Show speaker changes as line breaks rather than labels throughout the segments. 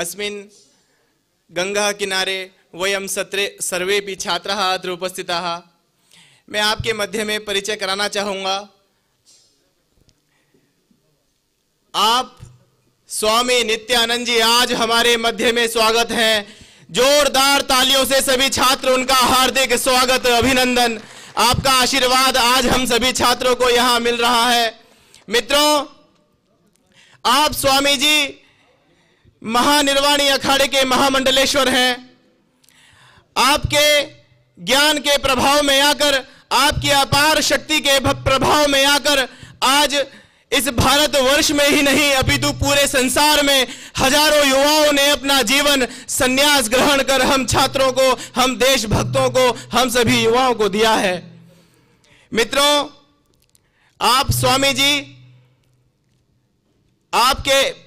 अस्मिन् गंगा किनारे वयं सर्वेपि छात्राः अत्र उपस्थिताः। मैं आपके मध्य में परिचय कराना चाहूँगा। आप स्वामी नित्यानंद जी आज हमारे मध्य में स्वागत है। जोरदार तालियों से सभी छात्र उनका हार्दिक स्वागत, अभिनंदन। आपका आशीर्वाद आज हम सभी छात्रों को यहाँ मिल रहा है। मित्रों, आप स्वामी जी महानिर्वाणी अखाड़े के महामंडलेश्वर हैं। आपके ज्ञान के प्रभाव में आकर, आपकी अपार शक्ति के प्रभाव में आकर आज इस भारतवर्ष में ही नहीं अपितु पूरे संसार में हजारों युवाओं ने अपना जीवन संन्यास ग्रहण कर हम छात्रों को, हम देशभक्तों को, हम सभी युवाओं को दिया है। मित्रों, आप स्वामी जी, आपके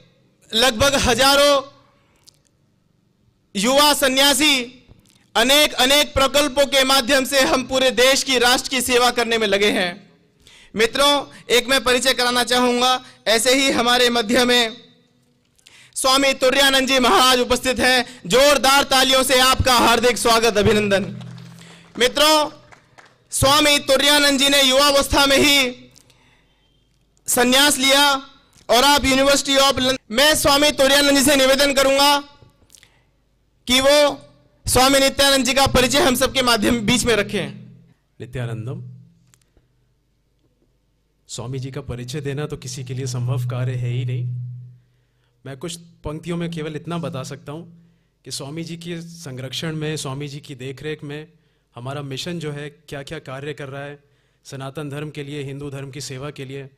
लगभग हजारों युवा सन्यासी अनेक अनेक प्रकल्पों के माध्यम से हम पूरे देश की, राष्ट्र की सेवा करने में लगे हैं। मित्रों, एक मैं परिचय कराना चाहूंगा। ऐसे ही हमारे मध्य में स्वामी तुर्यानंद जी महाराज उपस्थित हैं। जोरदार तालियों से आपका हार्दिक स्वागत, अभिनंदन। मित्रों, स्वामी तुर्यानंद जी ने युवावस्था में ही संन्यास लिया और आप यूनिवर्सिटी ऑफ मैं स्वामी तुर्यानंद जी से निवेदन करूंगा कि वो स्वामी नित्यानंद जी का परिचय हम सबके माध्यम बीच में रखें।
नित्यानंदम, स्वामी जी का परिचय देना तो किसी के लिए संभव कार्य है ही नहीं। मैं कुछ पंक्तियों में केवल इतना बता सकता हूँ कि स्वामी जी के संरक्षण में, स्वामी जी की देखरेख में हमारा मिशन जो है क्या क्या कार्य कर रहा है सनातन धर्म के लिए, हिंदू धर्म की सेवा के लिए।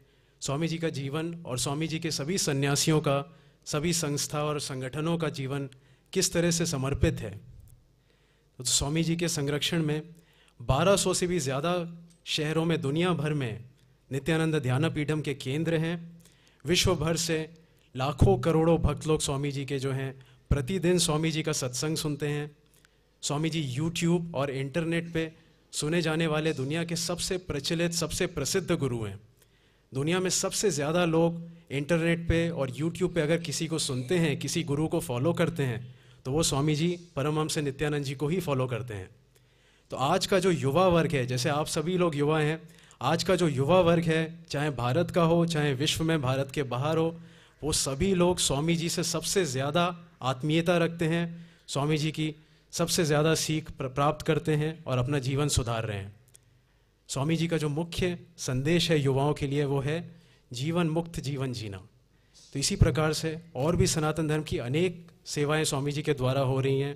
स्वामी जी का जीवन और स्वामी जी के सभी सन्यासियों का, सभी संस्था और संगठनों का जीवन किस तरह से समर्पित है। तो स्वामी जी के संरक्षण में 1200 से भी ज़्यादा शहरों में, दुनिया भर में नित्यानंद ध्यानपीठम के केंद्र हैं। विश्व भर से लाखों करोड़ों भक्त लोग स्वामी जी के जो हैं प्रतिदिन स्वामी जी का सत्संग सुनते हैं। स्वामी जी यूट्यूब और इंटरनेट पे सुने जाने वाले दुनिया के सबसे प्रचलित, सबसे प्रसिद्ध गुरु हैं। दुनिया में सबसे ज़्यादा लोग इंटरनेट पे और यूट्यूब पे अगर किसी को सुनते हैं, किसी गुरु को फॉलो करते हैं, तो वो स्वामी जी परमहंस नित्यानंद जी को ही फॉलो करते हैं। तो आज का जो युवा वर्ग है, जैसे आप सभी लोग युवा हैं, आज का जो युवा वर्ग है, चाहे भारत का हो, चाहे विश्व में भारत के बाहर हो, वो सभी लोग स्वामी जी से सबसे ज़्यादा आत्मीयता रखते हैं, स्वामी जी की सबसे ज़्यादा सीख प्राप्त करते हैं और अपना जीवन सुधार रहे हैं। स्वामी जी का जो मुख्य संदेश है युवाओं के लिए वो है जीवन मुक्त जीवन जीना। तो इसी प्रकार से और भी सनातन धर्म की अनेक सेवाएं स्वामी जी के द्वारा हो रही हैं।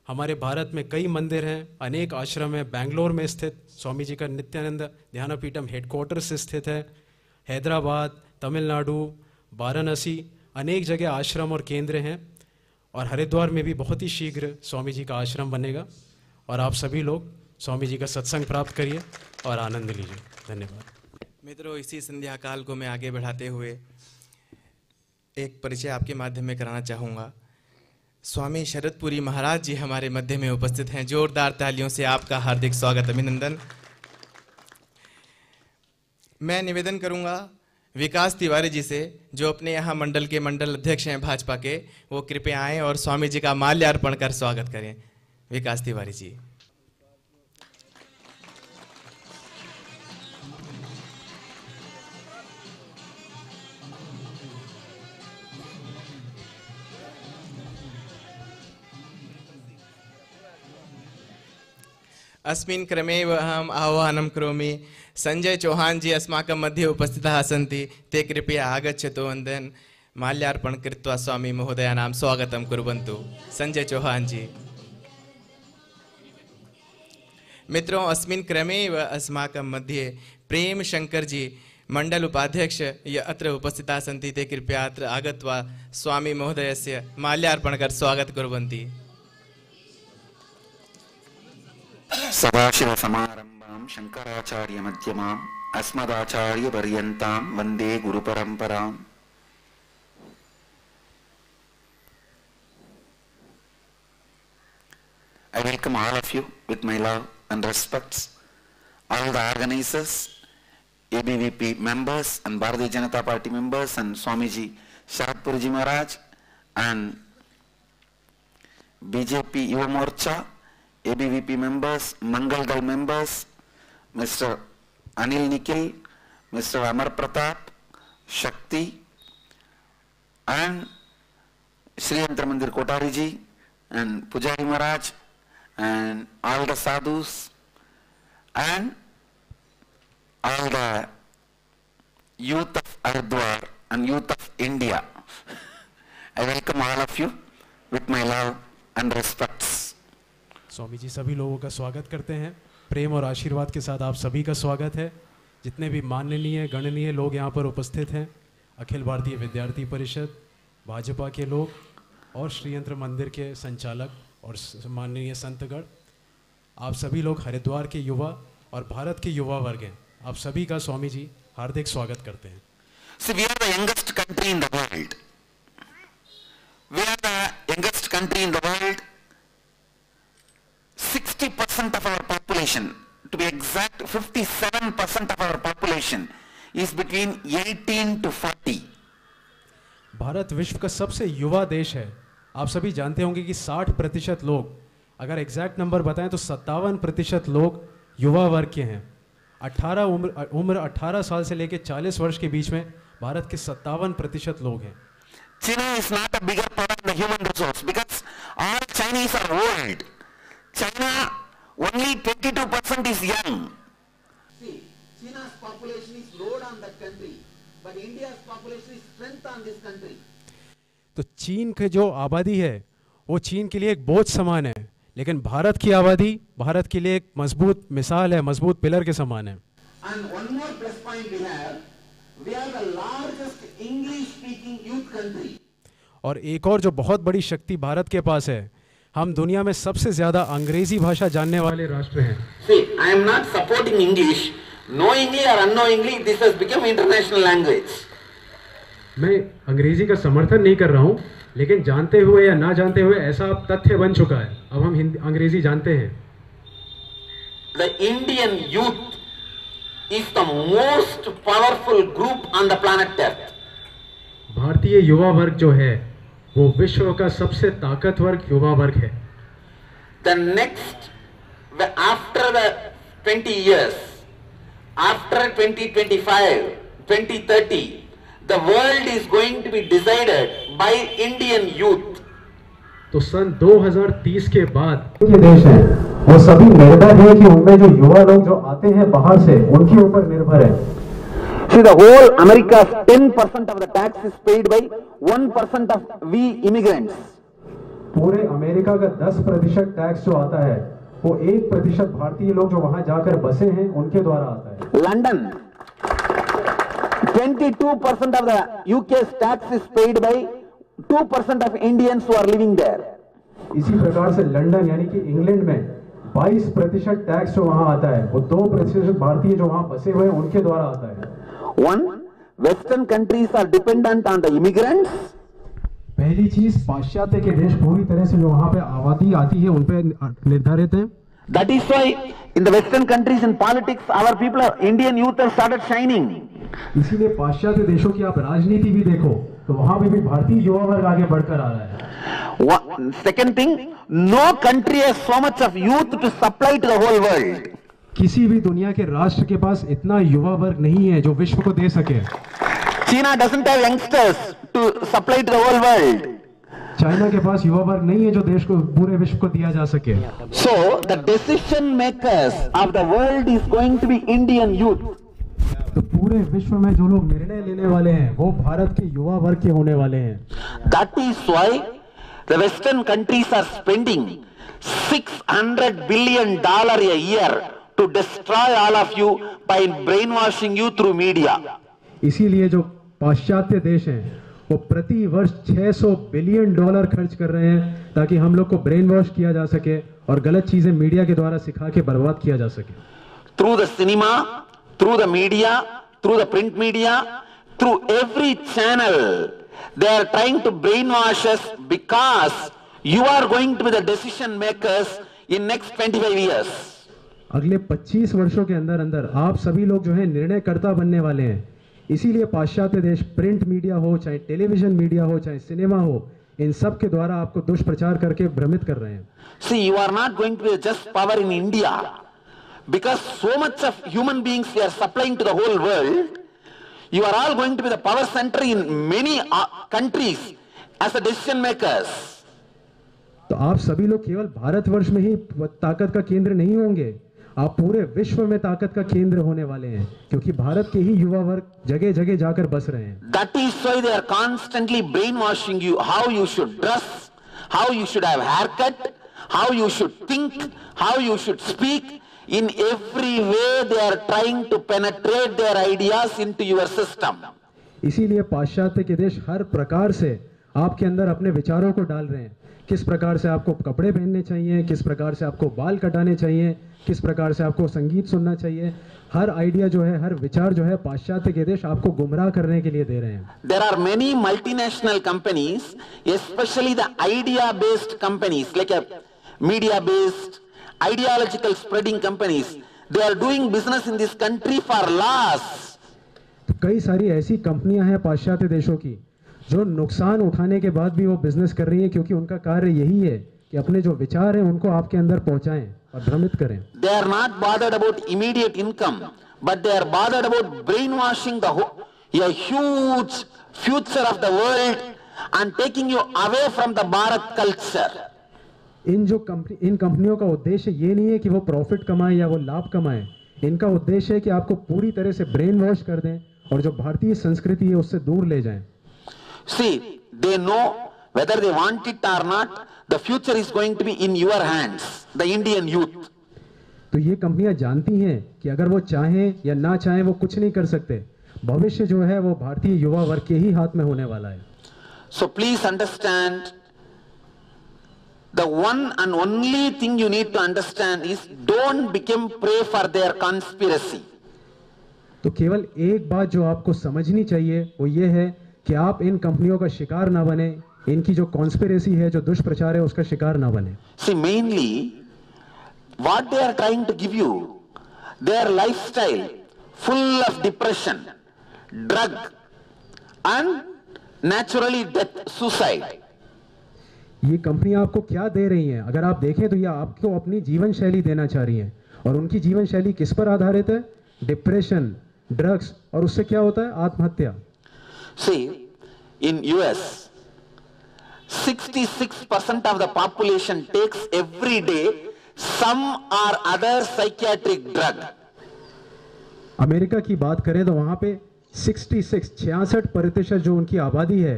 हमारे भारत में कई मंदिर हैं, अनेक आश्रम हैं। बेंगलोर में स्थित स्वामी जी का नित्यानंद ध्यानपीठम हेडक्वार्टर से स्थित है। हैदराबाद, तमिलनाडु, वाराणसी, अनेक जगह आश्रम और केंद्र हैं। और हरिद्वार में भी बहुत ही शीघ्र स्वामी जी का आश्रम बनेगा। और आप सभी लोग स्वामी जी का सत्संग प्राप्त करिए और आनंद लीजिए। धन्यवाद।
मित्रों, इसी संध्या काल को मैं आगे बढ़ाते हुए एक परिचय आपके माध्यम में कराना चाहूँगा। स्वामी शरदपुरी महाराज जी हमारे मध्य में उपस्थित हैं। जोरदार तालियों से आपका हार्दिक स्वागत, अभिनंदन। मैं निवेदन करूंगा विकास तिवारी जी से, जो अपने यहाँ मंडल के मंडल अध्यक्ष हैं भाजपा के, वो कृपया आएं और स्वामी जी का माल्यार्पण कर स्वागत करें। विकास तिवारी जी। अस्मिन् क्रमे अहम् आह्वानं करोमि। संजय चौहान जी अस्माकं मध्ये उपस्थिताः सन्ति। ते कृपया आगच्छतु, वन्दन् माल्यार्पण कृत्वा स्वामी महोदयानां स्वागतं कुर्वन्तु। संजय चौहान जी। मित्रों, अस्मिन् क्रमे एव अस्माकं मध्ये प्रेम शंकर जी मंडल उपाध्यक्ष ये अत्र उपस्थिताः सन्ति। ते कृपया अत्र आगत्वा स्वामी महोदयस्य माल्यार्पण कर स्वागत कुर्वन्ति।
सदाशिव समारंभां शंकराचार्य मध्यमाम् अस्मदाचार्य पर्यन्तां वन्दे गुरु परंपराम्। I welcome all of you with my love and respects, all the organizers, ABVP members and Bharatiya Janata Party members and Swamiji Sharadpuri Ji Maharaj and BJP Yuva Morcha, ABVP members, Mangal Dal members, Mr. Anil Nikhil, Mr. Amar Pratap, Shakti, and Sri Yantra Mandir Kotari ji, and Pujari Maharaj, and all the sadhus, and all the youth of Haridwar and youth of India. I welcome all of you with my love and respects.
Swami ji सभी लोगों का स्वागत करते हैं, प्रेम और आशीर्वाद के साथ आप सभी का स्वागत है। जितने भी माननीय गणनीय लोग यहाँ पर उपस्थित हैं, अखिल भारतीय विद्यार्थी परिषद, भाजपा के लोग और श्री यंत्र मंदिर के संचालक और माननीय संतगण, आप सभी लोग हरिद्वार के युवा और भारत के युवा वर्ग हैं, आप सभी का स्वामी जी हार्दिक स्वागत करते हैं।
See, we are the youngest country in the world. We are the youngest country in the world. 60% of our population, to be exact, 57% of our population is between 18 to 40.
Bharat विश्व का सबसे युवा देश है। आप सभी जानते होंगे कि 60% लोग, अगर एग्जैक्ट नंबर बताएं तो 57% लोग युवा वर्ग के हैं। उम्र 18 साल से लेकर 40 वर्ष के बीच में भारत के 57% लोग हैं।
China is not a bigger part of the human resource because all Chinese are old. China, only 22% is young.
See, China's population is load on that country, but India's population is strength on this country.
तो चीन की जो आबादी है वो चीन के लिए एक बोझ समान है, लेकिन भारत की आबादी भारत के लिए एक मजबूत मिसाल है, मजबूत पिलर के समान है।
And one more plus point we are the largest English-speaking youth country.
और एक और जो बहुत बड़ी शक्ति भारत के पास है, हम दुनिया में सबसे ज्यादा अंग्रेजी भाषा जानने वाले राष्ट्र हैं।
See, I am not supporting English. Knowingly or unknowingly, this has become international language.
मैं अंग्रेजी का समर्थन नहीं कर रहा हूँ, लेकिन जानते हुए या ना जानते हुए ऐसा अब तथ्य बन चुका है। अब हम अंग्रेजी जानते हैं।
The Indian youth is the most powerful group on the planet Earth.
Bharatiya Yuva वर्ग जो है वो विश्व का सबसे ताकतवर युवा वर्ग है।
The next, after the 20 years, after 2025, 2030, the world is going to be decided by Indian youth.
तो सन 2030 के बाद ये देश है वो सभी निर्भर है कि उनमें जो युवा लोग जो आते हैं बाहर से उनके ऊपर निर्भर है।
See, the whole America's 10% of the tax is paid by 1% of we immigrants.
पूरे अमेरिका का 10% टैक्स जो आता है वो 1% भारतीय लोग जो वहां जाकर बसे हैं उनके द्वारा आता है।
London, 22% of the UK's tax is paid by 2% of Indians who are living there.
इसी प्रकार से लंदन यानी कि इंग्लैंड में 22% टैक्स जो वहां आता है वो 2% भारतीय जो वहां बसे हुए हैं उनके द्वारा आता है।
One, Western countries are dependent on the immigrants.
पहली चीज पाश्चात्य के देश पूरी तरह से जो वहां पे आबादी आती है उन पे निर्धारित है।
That is why in the Western countries in politics, our people, Indian youth have started shining.
इसीलिए पाश्चात्य देशों की आप राजनीति भी देखो तो वहां पे भी भारतीय युवा वर्ग आगे बढ़कर आ रहा है।
Second thing, no country has so much of youth to supply to the whole world.
किसी भी दुनिया के राष्ट्र के पास इतना युवा वर्ग नहीं है जो विश्व को दे सके।
China doesn't have youngsters to supply to the whole world.
China के पास युवा वर्ग नहीं है जो देश को पूरे विश्व को दिया जा सके।
So the decision makers of the world is going to be Indian youth.
तो पूरे विश्व में जो लोग निर्णय लेने वाले हैं वो भारत के युवा वर्ग के होने वाले हैं।
That is why the Western countries are spending $600 billion a year to destroy all of you by brainwashing you through media.
इसीलिए जो पाश्चात्य देश हैं वो प्रति वर्ष $600 बिलियन खर्च कर रहे हैं ताकि हम लोग को ब्रेन वॉश किया जा सके और गलत चीजें मीडिया के द्वारा सिखा के बर्बाद किया जा सके।
Through the cinema, through the media, through the print media, through every channel, they are trying to brainwash us because you are going to be the decision makers in next 25 years.
अगले 25 वर्षों के अंदर अंदर आप सभी लोग जो है निर्णय कर्ता बनने वाले हैं। इसीलिए पाश्चात्य देश प्रिंट मीडिया हो चाहे टेलीविजन मीडिया हो चाहे सिनेमा हो इन सब के द्वारा आपको दुष्प्रचार करके भ्रमित कर रहे हैं।
See, you are not going to be just power in India because so much of human beings we are supplying to the whole world. You are all going to be the power center in many countries as the decision makers.
तो आप सभी लोग केवल भारतवर्ष में ही ताकत का केंद्र नहीं होंगे, आप पूरे विश्व में ताकत का केंद्र होने वाले हैं, क्योंकि भारत के ही युवा वर्ग जगह जगह जाकर बस रहे हैं।
That is why they are constantly brainwashing you, how you should dress, how you should have haircut, how you should think, how you should speak. In every way they are trying to penetrate their ideas into your system.
इसीलिए पाश्चात्य के देश हर प्रकार से आपके अंदर अपने विचारों को डाल रहे हैं, किस प्रकार से आपको कपड़े पहनने चाहिए, किस प्रकार से आपको बाल कटाने चाहिए, किस प्रकार से आपको संगीत सुनना चाहिए। हर आइडिया जो है, हर विचार जो है, पाश्चात्य के देश आपको गुमराह करने के लिए दे रहे हैं।
There are many multinational companies, especially the idea-based companies, like a media-based, ideological spreading companies. They are doing business in this country for loss.
तो कई सारी ऐसी कंपनियां हैं पाश्चात्य देशों की जो नुकसान उठाने के बाद भी वो बिजनेस कर रही है, क्योंकि उनका कार्य यही है कि अपने जो विचार हैं उनको आपके अंदर पहुंचाएं और भ्रमित करें।
They are not bothered about immediate income, but they are bothered about brainwashing a huge future of the world and taking you away from the Bharat culture.
इन कंपनियों का उद्देश्य ये नहीं है कि वो प्रॉफिट कमाएं या वो लाभ कमाएं, इनका उद्देश्य है कि आपको पूरी तरह से ब्रेन वॉश कर दें और जो भारतीय संस्कृति है उससे दूर ले जाएं।
See, they know whether they want it or not, the future is going to be in your hands, the Indian youth.
तो ये कंपनियां जानती हैं कि अगर वो चाहें या ना चाहें वो कुछ नहीं कर सकते, भविष्य जो है वो भारतीय युवा वर्ग के ही हाथ में होने वाला है।
So please understand, the one and only thing you need to understand is don't become prey for their conspiracy.
तो केवल एक बात जो आपको समझनी चाहिए वो ये है कि आप इन कंपनियों का शिकार ना बने, इनकी जो कॉन्स्पिरेसी है, जो दुष्प्रचार है, उसका शिकार ना बने।
See, mainly what they are trying to give you, their lifestyle full of depression, drug and naturally death, suicide.
ये कंपनियां आपको क्या दे रही हैं? अगर आप देखें तो ये आपको अपनी जीवन शैली देना चाह रही हैं, और उनकी जीवन शैली किस पर आधारित है? डिप्रेशन, ड्रग्स, और उससे क्या होता है? आत्महत्या।
See, in US, 66% of the population takes every day some or other psychiatric drug.
America की बात करें तो वहां पे 66% जो उनकी आबादी है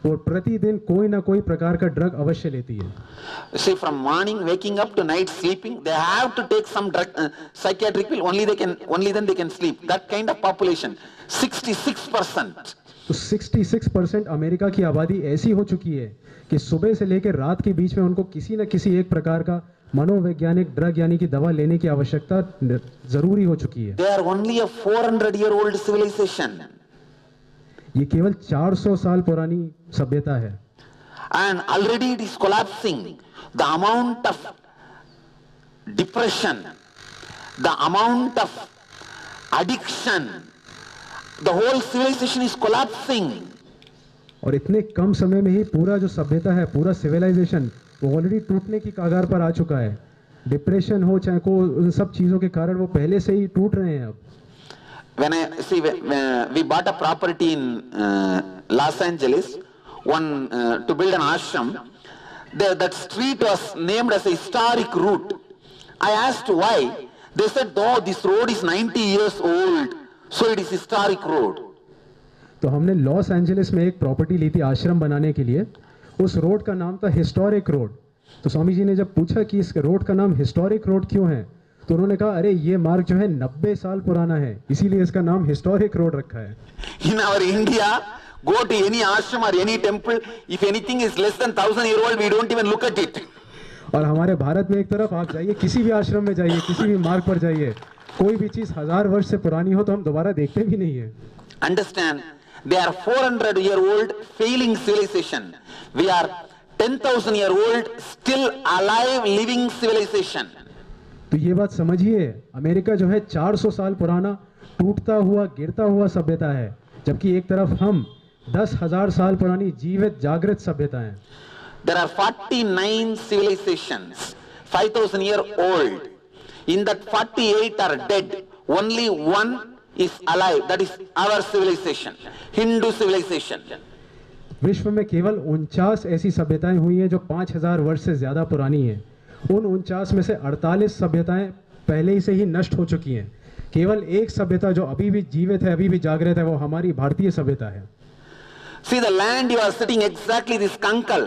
वो प्रतिदिन कोई ना कोई प्रकार का ड्रग अवश्य लेती है।
See, from morning waking up to night sleeping, they have to take some drug, psychiatric pill. Only then they can sleep. That kind of population, 66%.
तो 66% अमेरिका की आबादी ऐसी हो चुकी है कि सुबह से लेकर रात के बीच में उनको किसी न किसी एक प्रकार का मनोवैज्ञानिक ड्रग यानी कि दवा लेने की आवश्यकता जरूरी हो चुकी है।
They are only a 400-year-old civilization.
ये केवल 400 साल पुरानी सभ्यता है।
And already it is collapsing. The amount of depression, the amount of addiction, the whole civilization is collapsing.
और इतने कम समय में ही पूरा जो सभ्यता है, पूरा सिविलाइजेशन वो ऑलरेडी टूटने की कगार पर आ चुका है। डिप्रेशन हो चाहे को, उन सब चीजों के कारण वो पहले से ही टूट रहे हैं। अब
When I see, we bought a property in Los Angeles, to build an ashram. That street was named as a historic route. I asked why. They said, "Oh, this road is 90 years old, so it is historic road."
तो हमने Los Angeles में एक property ली थी आश्रम बनाने के लिए। उस रोड का नाम था हिस्टोरिक रोड। तो स्वामी जी ने जब पूछा कि इस रोड का नाम हिस्टोरिक रोड क्यों है, तो उन्होंने कहा, अरे ये मार्ग जो है 90 साल पुराना है, इसीलिए इसका नाम हिस्टोरिक रोड रखा है।
In our India, go to any ashram or any temple, if anything is less than 1,000-year-old, we don't even look at it.
और हमारे भारत में एक तरफ आप जाइए, किसी भी आश्रम में जाइए, किसी भी मार्ग पर जाइए, कोई भी चीज 1000 वर्ष से पुरानी हो तो हम दोबारा देखते भी नहीं है।
Understand, they are 400-year-old failing civilization. We are 10,000-year-old still alive living civilization.
तो ये बात समझिए, अमेरिका जो है 400 साल पुराना टूटता हुआ गिरता हुआ सभ्यता है, जबकि एक तरफ हम 10,000 साल पुरानी जीवित जागृत सभ्यताएं।
There are 49 civilizations, 5,000 year old. In that 48 are dead. Only one is alive. That is our civilization, Hindu civilization.
विश्व में केवल 49 ऐसी सभ्यताएं हुई हैं जो 5,000 वर्ष से ज्यादा पुरानी हैं। उन 49 में से 48 सभ्यताएं पहले ही से ही नष्ट हो चुकी हैं। केवल एक सभ्यता जो अभी भी जीवित है, अभी भी जागृत है, वो हमारी भारतीय सभ्यता है।
See the land you are sitting exactly this Kankal.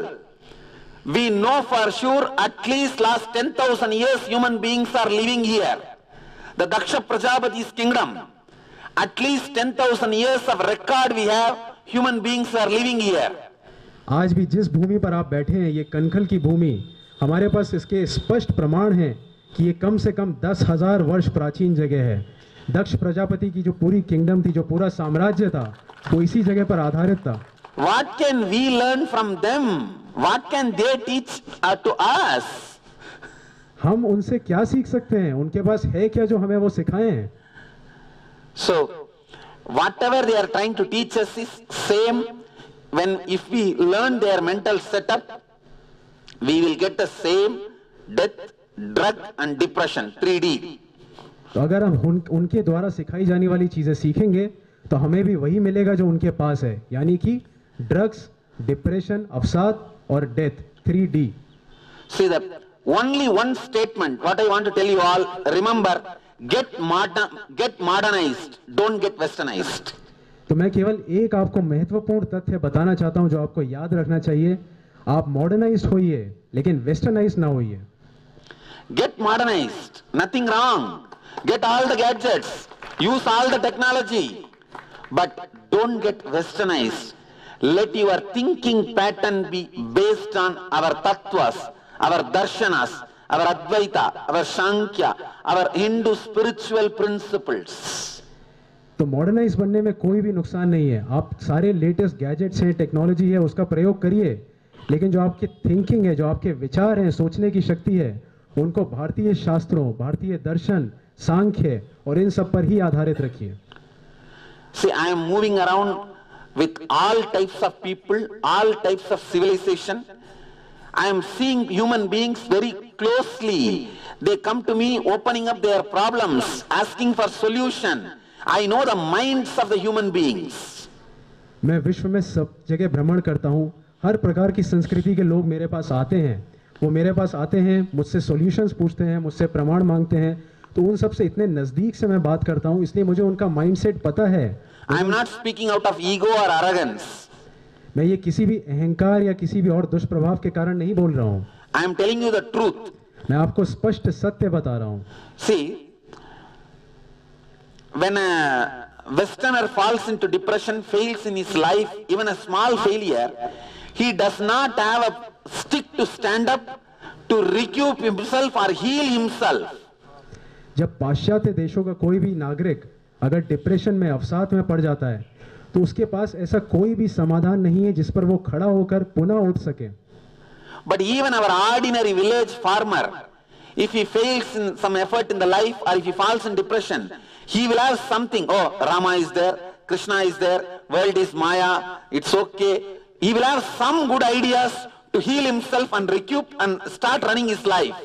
We know for sure at least last 10,000 years human beings are living here. The Daksha Prajapati's kingdom. At least 10,000 years of record we have, human beings are living here.
आज भी जिस भूमि पर आप बैठे हैं, ये कनखल की भूमि, हमारे पास इसके स्पष्ट प्रमाण हैं कि ये कम से कम 10,000 वर्ष प्राचीन जगह है। दक्ष प्रजापति की जो पूरी किंगडम थी, जो पूरा साम्राज्य था, वो इसी जगह पर आधारित था।
What can we learn from them? What can they teach to us?
हम उनसे क्या सीख सकते हैं? उनके पास है क्या जो हमें वो सिखाएं?
So, whatever they are trying to teach us is same. If we learn their mental setup, we will get the same death, drug and depression, 3D.
तो अगर हम उनके द्वारा सिखाई जाने वाली चीजें सीखेंगे तो हमें भी वही मिलेगा जो उनके पास है, यानी कि ड्रग्स, डिप्रेशन, अवसाद और death, 3D.
See that only one statement, what I want to tell you all, remember, get modernized, don't get westernized.
तो मैं केवल एक आपको महत्वपूर्ण तथ्य बताना चाहता हूं जो आपको याद रखना चाहिए। आप मॉडर्नाइज्ड होइए, लेकिन वेस्टर्नाइज्ड ना होइए।
Get modernized, nothing wrong. Get all the gadgets, use all the technology, but don't get westernized. Let your thinking pattern be based on our tattvas, our darshanas, our Advaita, our Sankhya, our Hindu spiritual principles.
तो modernise बनने में कोई भी नुकसान नहीं है। आप सारे लेटेस्ट गैजेट्स हैं, टेक्नोलॉजी है, उसका प्रयोग करिए, लेकिन जो आपकी थिंकिंग है, जो आपके विचार हैं, सोचने की शक्ति है, उनको भारतीय शास्त्रों, भारतीय दर्शन, सांख्य और इन सब पर ही आधारित रखिए।
See, I am moving around with all types of people, all types of civilization. I am seeing human beings very closely. They come to me opening up their problems, asking for solution. I know the minds of the human beings.
मैं विश्व में सब जगह भ्रमण करता हूँ। हर प्रकार की संस्कृति के लोग मेरे पास आते हैं। वो मेरे पास आते हैं, मुझसे सॉल्यूशंस पूछते हैं, मुझसे प्रमाण मांगते हैं। तो उन सब से इतने नजदीक से मैं बात करता हूँ, इसलिए मुझे उनका माइंडसेट पता है।
I am not speaking out of ego or arrogance.
मैं ये किसी भी अहंकार या किसी भी और दुष्प्रभाव के कारण नहीं बोल रहा हूँ।
I am telling you the truth.
मैं आपको स्पष्ट सत्य बता रहा हूँ।
See, when a Westerner falls into depression, fails in his life, even a small failure, he does not have a stick to stand up to recoup himself or heal himself.
जब पाश्चात्य देशों का कोई भी नागरिक अगर डिप्रेशन में, अवसाद में पड़ जाता है, तो उसके पास ऐसा कोई भी समाधान नहीं है जिस पर वो खड़ा होकर पुनः उठ सके।
But even our ordinary village farmer, if he fails in some effort in the life or if he falls in depression, he will have something. Oh, Rama is there, Krishna is there, world is Maya, it's okay. He will have some good ideas to heal himself and recoup and start running his life.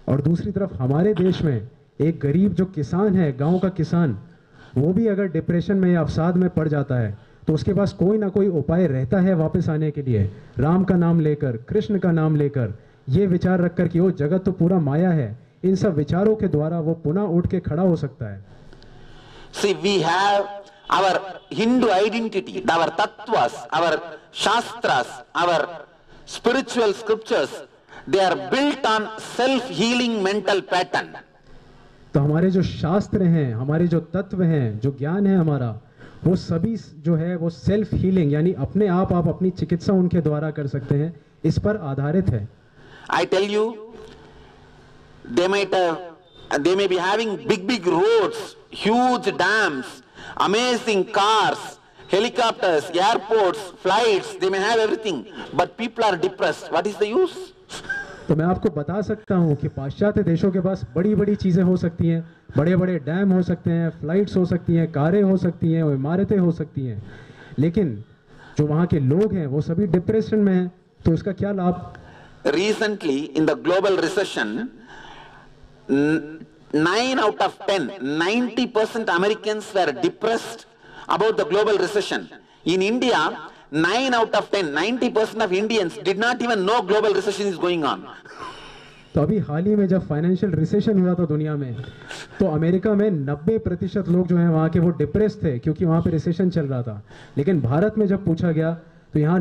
और दूसरी तरफ हमारे देश में एक गरीब जो किसान है, गांव का किसान, वो भी अगर डिप्रेशन में या अवसाद में पड़ जाता है तो उसके पास कोई ना कोई उपाय रहता है वापस आने के लिए। राम का नाम लेकर, कृष्ण का नाम लेकर, ये विचार रखकर कि वो जगत तो पूरा माया है, इन सब विचारों के द्वारा वो पुनः उठ के खड़ा हो सकता है।
See, we have our Hindu identity, our tattvas, our shastras, our spiritual scriptures, they are built on self-healing mental pattern.
तो हमारे जो शास्त्र हैं, हमारे जो तत्व हैं, जो ज्ञान है हमारा, वो सभी जो है वो सेल्फ हीलिंग यानी अपने आप अपनी चिकित्सा उनके द्वारा कर सकते हैं, इस पर आधारित है।
I tell you, they may be having big roads, huge dams, amazing cars, helicopters, airports, flights, they may have everything, but people are depressed. What is the use?
तो मैं आपको बता सकता हूँ कि पाश्चात्य देशों के पास बड़ी बड़ी चीज़ें हो सकती हैं, बड़े बड़े डैम हो सकते हैं, फ्लाइट्स हो सकती हैं, कारें हो सकती हैं, इमारतें हो सकती हैं, लेकिन जो वहाँ के लोग हैं वो सभी डिप्रेशन में हैं, तो उसका क्या लाभ?
Recently, in the global recession, 9 out of 10, 90% Americans were depressed about the global recession. In India, 9 out of 10, 90% of Indians did not even know global recession is going on.
तो अभी हाल ही में जब फाइनेंशियल रिसेशन हुआ था दुनिया में, तो America में 90% लोग जो हैं वहाँ के वो डिप्रेस थे क्योंकि वहाँ पे रिसेशन चल रहा था। लेकिन भारत में जब पूछा गया तो यहाँ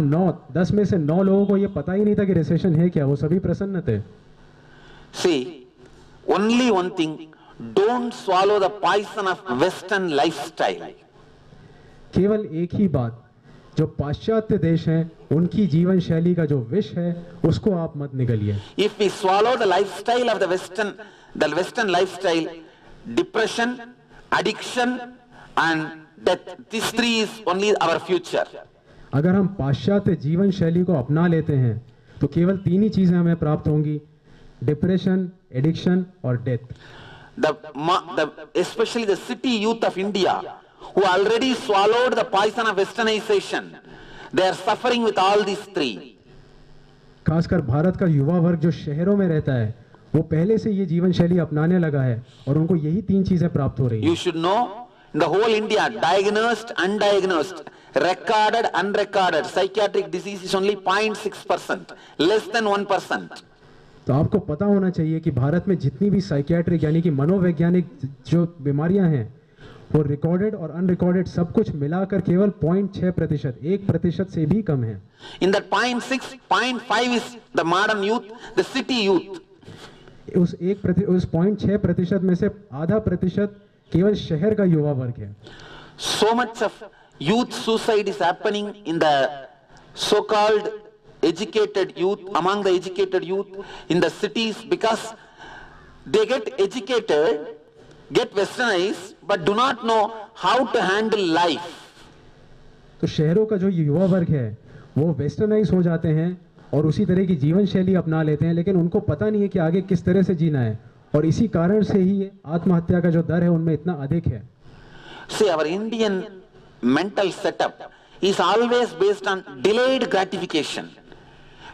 10 में से 9 लोगों को ये पता ही नहीं था कि रिसेशन है क्या, वो सभी प्रसन्न थे।
See, only one thing, don't swallow the poison of Western lifestyle.
केवल एक ही बात, जो पाश्चात्य देश हैं उनकी जीवन शैली का जो विष है उसको आप मत निगलिए।
If we swallow the lifestyle of the Western lifestyle, depression, addiction and death, these three is only our future.
अगर हम पाश्चात्य जीवन शैली को अपना लेते हैं तो केवल 3 ही चीजें हमें प्राप्त होंगी, डिप्रेशन, एडिक्शन और death.
Especially the city youth of India, who already swallowed the poison of westernization, they are suffering with all these three.
खासकर भारत का युवा वर्ग जो शहरों में रहता है वो पहले से ये जीवन शैली अपनाने लगा है और उनको यही 3 चीजें प्राप्त हो रही हैं।
You should know, in the whole India, diagnosed, undiagnosed, recorded, unrecorded, psychiatric disease is only 0.6%, less than 1%.
तो आपको पता होना चाहिए कि भारत में जितनी भी साइकियाट्रिक यानी कि मनोवैज्ञानिक जो बीमारियां हैं वो रिकॉर्डेड और अनरिकॉर्डेड सब कुछ मिलाकर केवल 0.6%, 1% से भी कम है।
In that 0.6, 0.5 is the modern youth, the city youth.
उस 0.6% में से आधा प्रतिशत केवल शहर का युवा वर्ग है।
So much of youth suicide is happening in the so-called educated youth, among the educated youth in the cities, because they get educated, get westernized, but do not know how to handle life.
तो शहरों का जो युवा वर्ग है वो westernise हो जाते हैं और उसी तरह की जीवन शैली अपना लेते हैं, लेकिन उनको पता नहीं है कि आगे किस तरह से जीना है, और इसी कारण से ही आत्महत्या का जो दर है उनमें इतना अधिक है।
See, our Indian mental setup is always based on delayed gratification.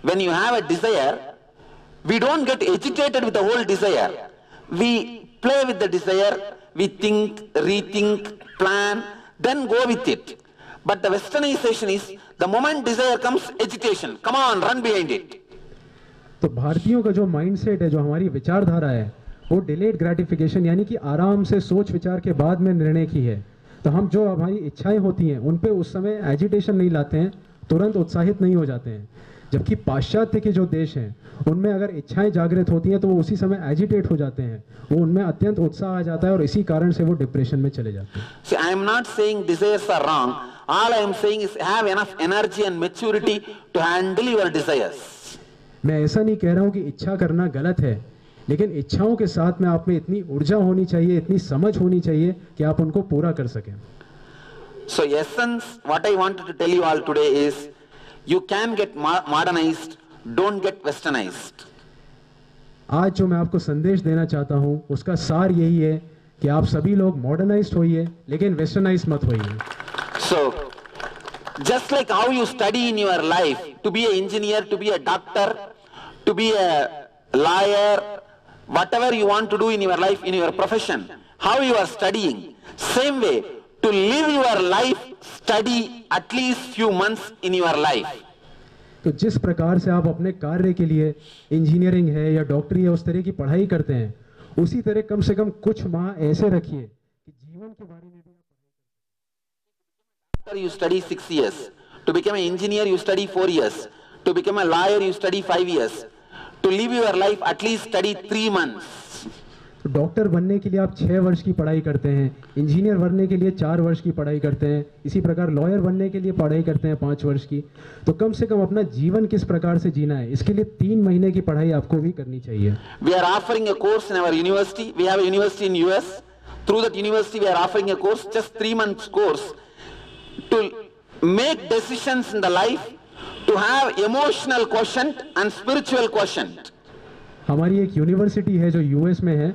When you have a desire, we don't get agitated with the whole desire. We play with the desire, we think, rethink, plan, then go with it. But the westernization is, the moment desire comes, agitation. Come on, run behind it.
तो भारतीयों का जो mindset है, जो हमारी विचारधारा है, वो डिलेड ग्रेटिफिकेशन यानी कि आराम से सोच विचार के बाद में निर्णय की है। तो हम जो हमारी इच्छाएं होती हैं उन पे उस समय एजिटेशन नहीं लाते हैं, तुरंत उत्साहित नहीं हो जाते हैं। जबकि पाश्चात्य के जो देश हैं उनमें अगर इच्छाएं जागृत होती हैं तो वो उसी समय एजिटेट हो जाते हैं, वो उनमें अत्यंत उत्साह आ जाता है और इसी कारण से वो डिप्रेशन में चले जाते हैं।
See, I am not saying desires are wrong. All I am saying is have enough energy and maturity to handle your desires.
मैं ऐसा नहीं कह रहा हूँ कि इच्छा करना गलत है, लेकिन इच्छाओं के साथ में आप में इतनी ऊर्जा होनी चाहिए, इतनी समझ होनी चाहिए कि आप उनको पूरा कर सकें।
So essence, what I wanted to tell you all today is, you can get modernized, don't get westernized.
आज जो मैं आपको संदेश देना चाहता हूँ उसका सार यही है कि आप सभी लोग मॉडर्नाइज्ड होइए, लेकिन वेस्टर्नाइज्ड मत होइए।
So, just like how you study in your life to be an engineer, to be a doctor, to be a lawyer, whatever you want to do in your life, in your profession, how you are studying, same way, to live your life, study at least few months in your life.
तो जिस प्रकार से आप अपने कार्य के लिए engineering है या डॉक्टरी है उस तरह की पढ़ाई करते हैं, उसी तरह कम से कम कुछ माह ऐसे रखिए कि जीवन के बारे में भी
You study 6 years. To become an engineer, you study 4 years. To become a lawyer, you study 5 years. To live your life, at least study 3 months.
तो डॉक्टर बनने के लिए आप 6 वर्ष की पढ़ाई करते हैं, इंजीनियर बनने के लिए 4 वर्ष की पढ़ाई करते हैं, इसी प्रकार लॉयर बनने के लिए पढ़ाई करते हैं 5 वर्ष की। तो कम से कम अपना जीवन किस प्रकार से जीना है, इसके लिए 3 महीने की पढ़ाई आपको भी करनी चाहिए।
We are offering a course in our university. We have a university in US. Through that university, we are offering a course, just 3 months course, to make decisions in the life, to have emotional quotient and spiritual quotient.
हमारी एक university है जो US में है,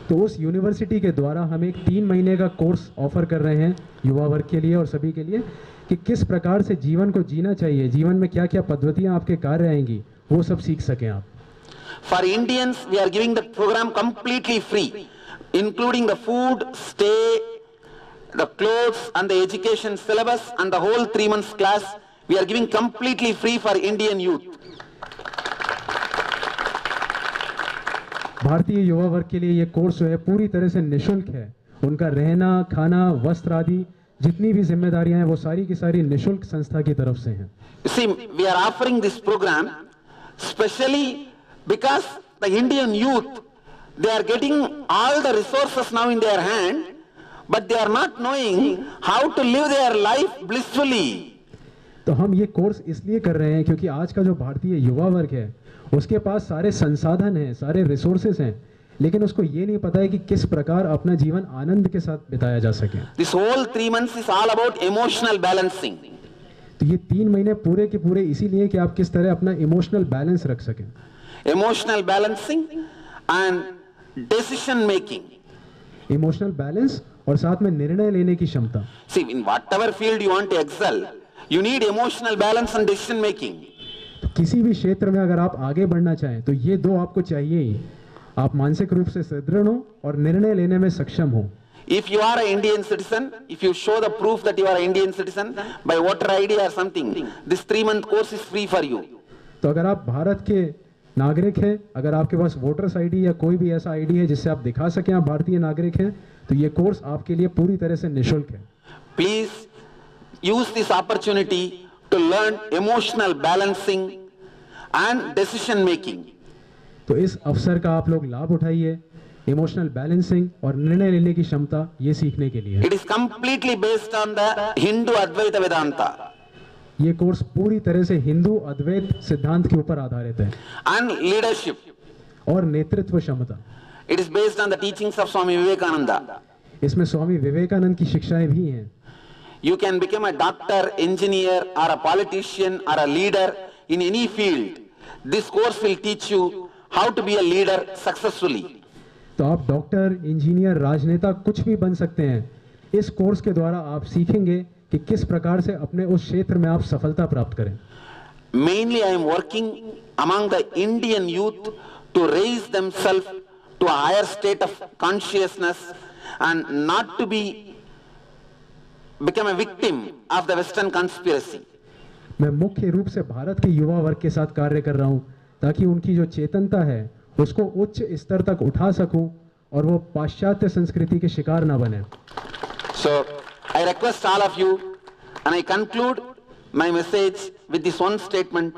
तो उस university के द्वारा हम एक 3 महीने का कोर्स ऑफर कर रहे हैं युवा वर्ग के लिए और सभी के लिए कि किस प्रकार से जीवन को जीना चाहिए, जीवन में क्या क्या पद्धतियाँ आपके कार्य आएंगी, वो सब सीख सकें आप।
For Indians, we are giving the program completely free, including the food, stay, the clothes and the education syllabus and the whole 3 months class. We are giving completely free for Indian youth.
Bharatiya Yuva वर्ग के लिए ये course जो है पूरी तरह से निःशुल्क है। उनका रहना, खाना, वस्त्र आदि जितनी भी जिम्मेदारियां हैं वो सारी की सारी निःशुल्क संस्था की तरफ से हैं।
See, we are offering this program specially because the Indian youth, they are getting all the resources now in their hand, but they are not knowing how to live their life blissfully.
तो हम ये course इसलिए कर रहे हैं क्योंकि आज का जो भारतीय युवा वर्ग है उसके पास सारे संसाधन हैं, सारे रिसोर्सेस हैं, लेकिन उसको ये नहीं पता है कि किस प्रकार अपना जीवन आनंद के साथ बिताया जा सके।
This whole 3 months is all about emotional balancing.
तो ये 3 महीने पूरे के पूरे इसीलिए कि आप किस तरह अपना इमोशनल बैलेंस रख सकें।
Emotional balancing and decision making.
Emotional balance और साथ में निर्णय लेने की क्षमता।
See, in whatever field you want to excel, you need emotional balance and decision making.
तो किसी भी क्षेत्र में अगर आप आगे बढ़ना चाहें तो ये दो आपको चाहिए ही। आप मानसिक रूप से सुदृढ़ हो और निर्णय लेने में सक्षम हो।
If you are an Indian citizen, if you show the proof that you are an Indian citizen by voter ID or something, this 3-month course is free for you.
तो अगर आप भारत के नागरिक हैं, अगर आपके पास वोटर्स आईडी या कोई भी ऐसा आईडी है जिससे आप दिखा सकें आप भारतीय नागरिक हैं, तो ये कोर्स आपके लिए पूरी तरह से निःशुल्क है।
Please use this opportunity to learn emotional balancing and decision making.
तो इस अवसर का आप लोग लाभ उठाइए। इमोशनल बैलेंसिंग और निर्णय लेने की क्षमता ये सीखने के लिए।
It is completely based on the Hindu Advaita Vedanta.
ये कोर्स पूरी तरह से हिंदू अद्वैत सिद्धांत के ऊपर आधारित है।
And leadership.
और नेतृत्व क्षमता।
It is based on the teachings of Swami Vivekananda.
इसमें स्वामी विवेकानंद की शिक्षाएं भी हैं।
You can become a doctor, engineer or a politician or a leader in any field. This course will teach you how to be a leader successfully.
तो आप doctor, engineer, राजनेता कुछ भी बन सकते हैं। इस कोर्स के द्वारा आप सीखेंगे कि किस प्रकार से अपने उस क्षेत्र में आप सफलता प्राप्त करें।
Mainly I am working among the Indian youth to raise themselves to a higher state of consciousness and not to become a victim of the Western conspiracy.
मैं मुख्य रूप से भारत के युवा वर्ग के साथ कार्य कर रहा हूं ताकि उनकी जो चेतनता है उसको उच्च स्तर तक उठा सकूं और वो पाश्चात्य संस्कृति के शिकार ना बने।
So I request all of you and I conclude my message with this one statement: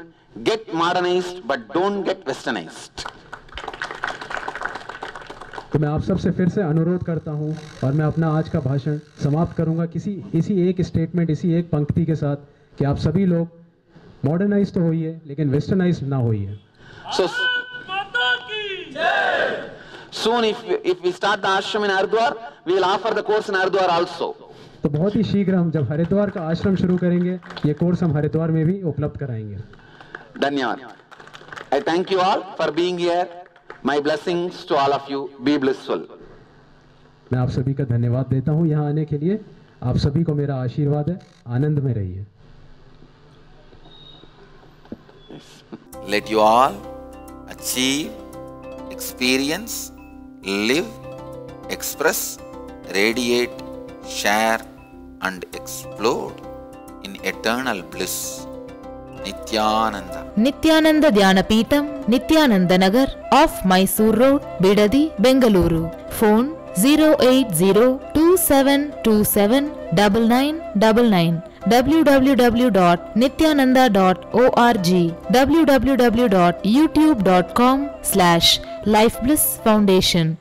get modernized but don't get westernized.
तो मैं आप सबसे फिर से अनुरोध करता हूं और मैं अपना आज का भाषण समाप्त करूंगा इसी एक स्टेटमेंट, इसी एक पंक्ति के साथ कि आप सभी लोग मॉडर्नाइज तो होइए लेकिन वेस्टर्नाइज ना होइए।
So soon if we start the ashram in Haridwar, we will offer the course in Haridwar also.
तो बहुत ही शीघ्र हम जब हरिद्वार का आश्रम शुरू करेंगे ये कोर्स हम हरिद्वार में भी उपलब्ध कराएंगे।
धन्यवाद। I thank you all for being here. My blessings to all of you. Be blissful.
मैं आप सभी का धन्यवाद देता हूं यहाँ आने के लिए। आप सभी को मेरा आशीर्वाद है। आनंद में रहिए।
Let you all achieve, experience, live, express, radiate, share and explode in eternal bliss. Nityananda.
Nityananda Dhyanapitham, Nityananda Nagar, off Mysore Road, Bidadi, Bengaluru. Phone 08027279999. www.nityananda.org. www.youtube.com/Life Bliss Foundation.